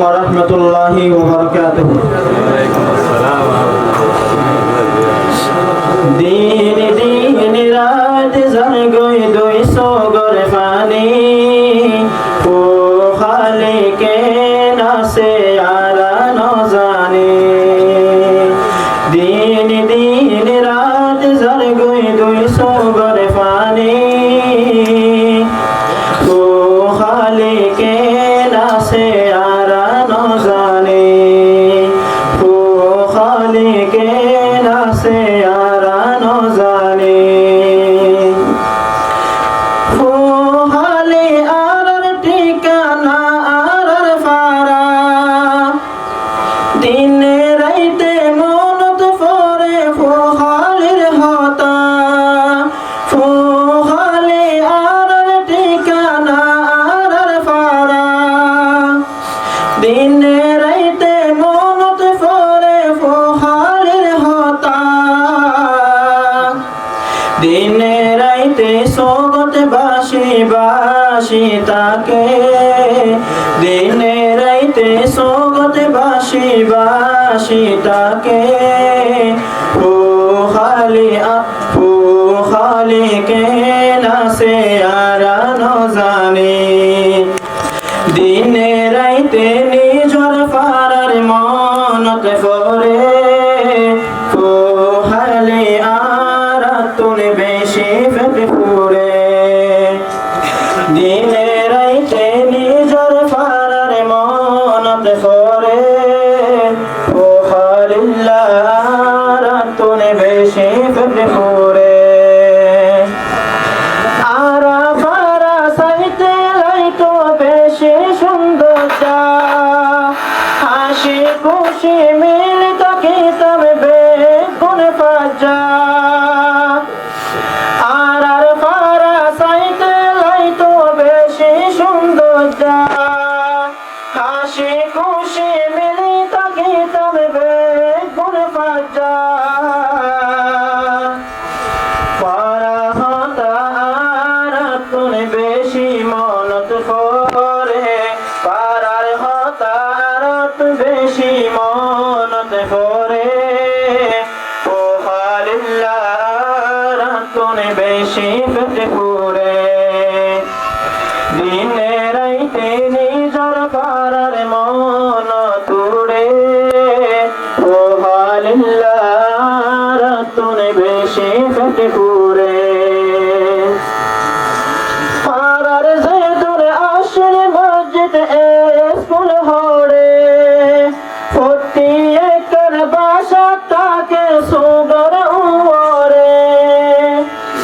ওয়ারাহমাতুল্লাহি ওয়া বারাকাতুহু। দিন দিন রাত জাগই দুই সগর পানি ও খালিকে নাসে আলা নজানি। দিন দিন রাত জাগই দুই সগর পানি ও খালিকে নাসে আলা নজানি। ও খালিকে নাসে আলা নজানি। ও খালি আলার ঠিকানা আলার ফারা দিনে রাইতে মনত পড়ে ও খালির হতা। ও খালি আলার ঠিকানা আলার ফারা দিনে রাইতে মনত পড়ে ও খালির হতা। দিনে রাইতে সোগত বাসি বাসি তাকে। দিনে রাইতে সোগত বাসি বাসি তাকে। ও খালি ও খালিকে নাসে আরা নজানি। দিনে রাইতে নিজর ফারার মনত পড়ে ও খালি আরা তুলে বেশি ফেটে পুরে। দিনে রাইতে নিজর ফারার মনত পড়ে ও খালি আরা তুলে বেশি ফেটে পুরে। আরা ফারা সাইতে লাইতো বেশি সুন্দর যা হাসি খুশি মিলিত কিতাব বেগুন ফাজা। আর ফারা সাইতে লাইতো বেশি সুন্দর যা হাসি খুশি মিলিত কিতাব বেগুন ফাজা। ফারা হতা আরা তুলে বেশি মনত পড়ে। পারার হতা আরা বেশি মনত পড়ে ও খালিল্লাহ আরা তুলে বেশি ফেটে পুরে। দিনে রাইতে নিজর পারার মন তুড়ে ও খালিল্লাহ আরা তুলে বেশি ফেটে পুরে। পারার যে দূরে আসলে মসজিদ স্কুল হড়ে প্রতি একর বাসা তাকে সুগর উড়ে।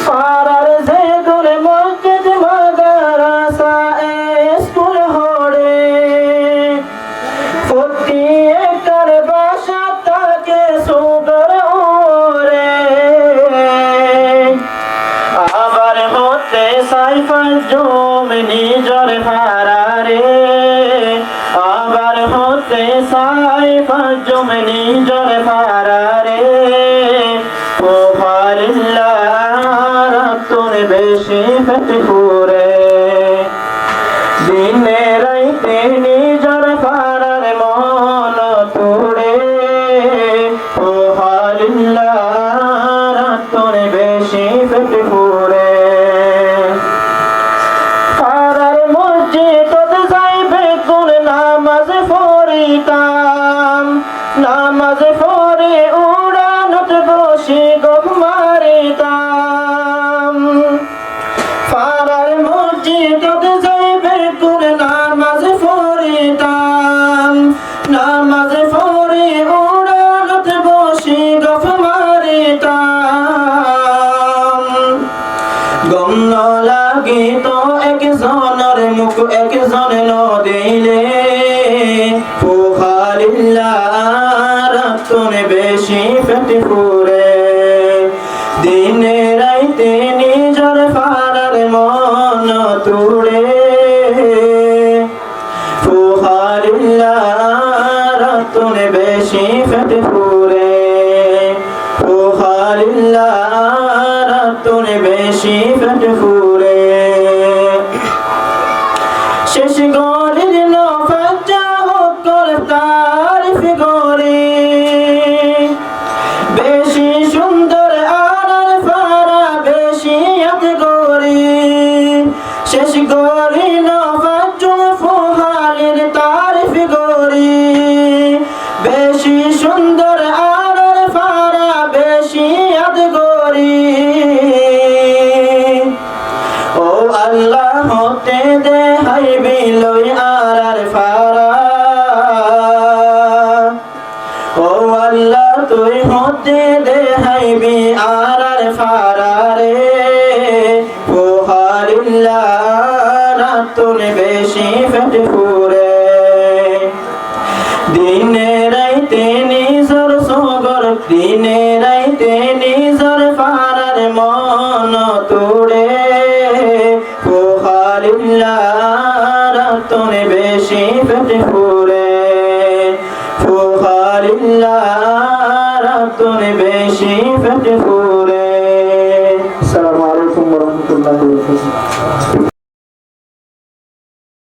পারার যে দূরে মসজিদ মাদ্রাসা স্কুল হড়ে প্রতি একর বাসা তাকে সুগর উড়ে। আবার হতে সাইফাল জম নিজর ফারারে। আবার হতে সাইফাল জম নিজর ফারারে ও খালিল্লাহ আরা তুলে বেশি ফেটে পুরে। দিনে রাইতে নিজর ফারার মন তুড়ে ও খালিল্লাহ আরা তুলে বেশি ফেটে পুরে। ফারার মসজিদত যাইবে কোন নামাজ পড়িতাম। নামাজ পড়ে উড়ানত বসি গম মারিতাম। ফারার মসজিদত যাইবে কোন নামাজ পড়িতাম। নামাজ পড়ে উড়ানত বসি গম মারিতাম। গম ন লাগিত একজনের মুখ একজন নদিলে ও খালিল্লাহ আরা তুলে বেশি ফেটে পুরে। দিনে রাইতে নিজর ফারার মন তুড়ে ও খালিল্লাহ আরা তুলে বেশি ফেটে পুরে। ও খালিল্লাহ আরা তুলে বেশি ফেটে পুরে। শেষ গলির নফাজা হোক ফিগরি বেশি সুন্দর আর ফারা বেশি আদগরি ও আল্লাহ হতে দে হাই বিলই আর ফারা ও আল্লাহ তুই হতে দে হাই বি আর ফারা রে পোহারিল্লাহ রাতুন বেশি ফেটে ফুরে দিনে রাইতে নিজর সগর দিনে রাইতে নিজর ফারার মন তোড়ে পোহারিল্লাহ রাতুন বেশি ফেটে ফুরে পোহারিল্লাহ রাতুন বেশি ফেটে ফুরে। আসসালামু আলাইকুম ওয়া রাহমাতুল্লাহি ওয়া বারাকাতুহু।